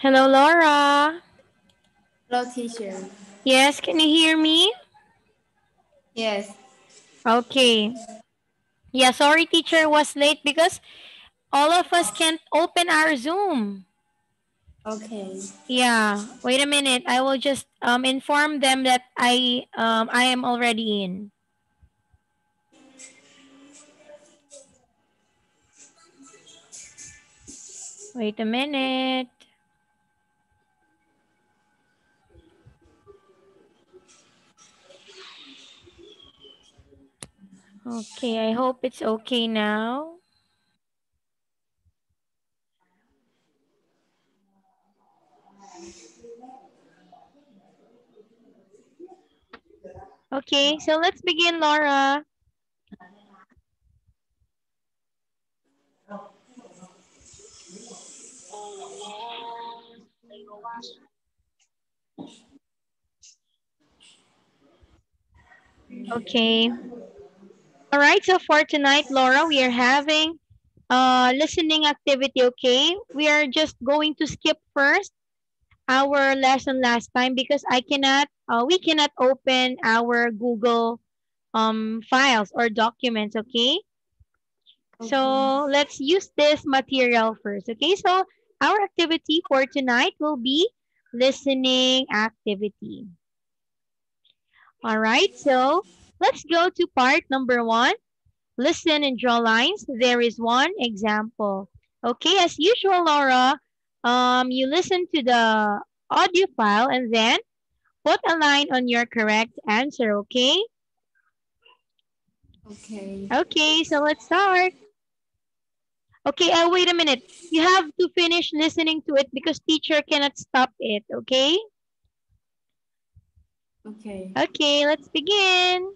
Hello, Laura. Hello, teacher. Yes, can you hear me? Yes. Okay. Yeah, sorry, teacher was late because all of us can't open our Zoom. Okay. Yeah, wait a minute. I will just inform them that I am already in. Wait a minute. Okay, I hope it's okay now. Okay, so let's begin, Laura. Okay. All right, so for tonight, Laura, we are having listening activity, okay? We are just going to skip first our lesson last time because we cannot open our Google files or documents, okay? Okay. So let's use this material first, okay? So our activity for tonight will be listening activity. All right, so let's go to part number one. Listen and draw lines. There is one example. Okay, as usual, Laura, you listen to the audio file and then put a line on your correct answer, okay? Okay. Okay, so let's start. Okay, wait a minute. You have to finish listening to it because teacher cannot stop it, okay? Okay. Okay, let's begin.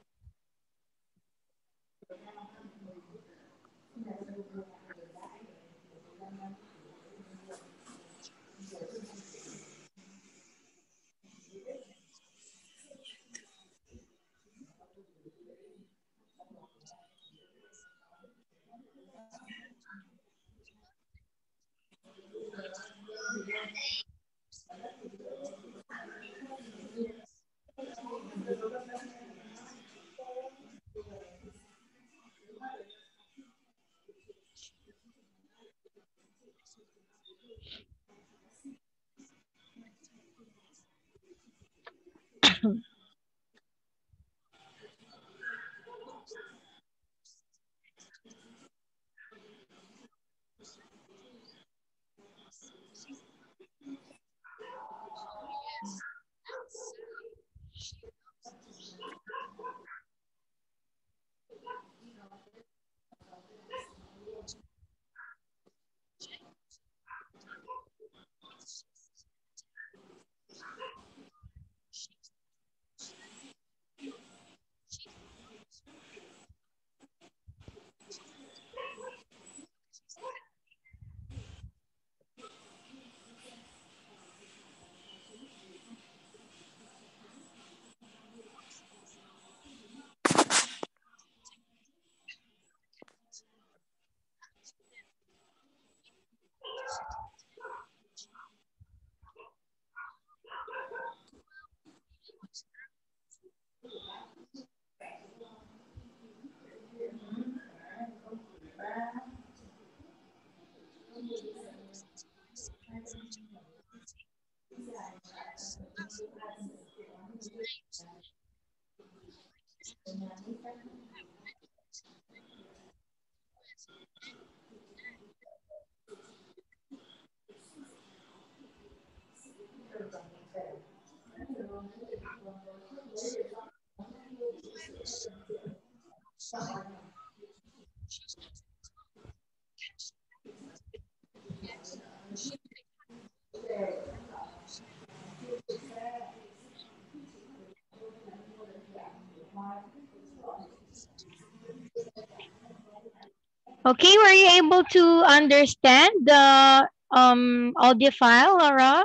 Okay, were you able to understand the audio file, Laura?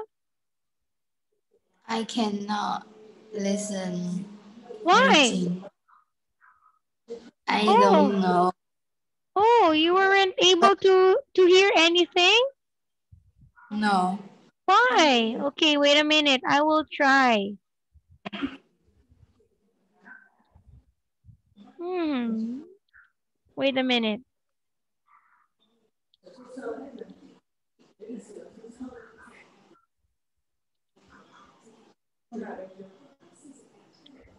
I cannot listen Why? anything. I Oh, don't know. oh, you weren't able to hear anything? No. Why? Okay, wait a minute. I will try. Wait a minute.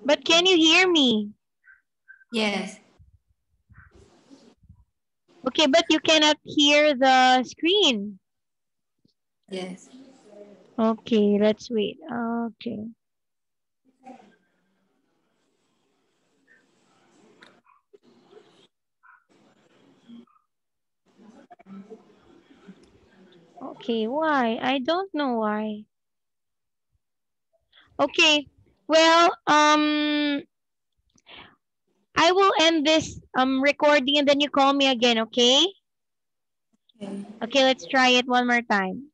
But can you hear me? Yes. Okay, but you cannot hear the screen. Yes. Okay, let's wait. Okay. Okay, why? I don't know why. Okay, well, I will end this recording and then you call me again, okay? Okay. Okay, let's try it one more time.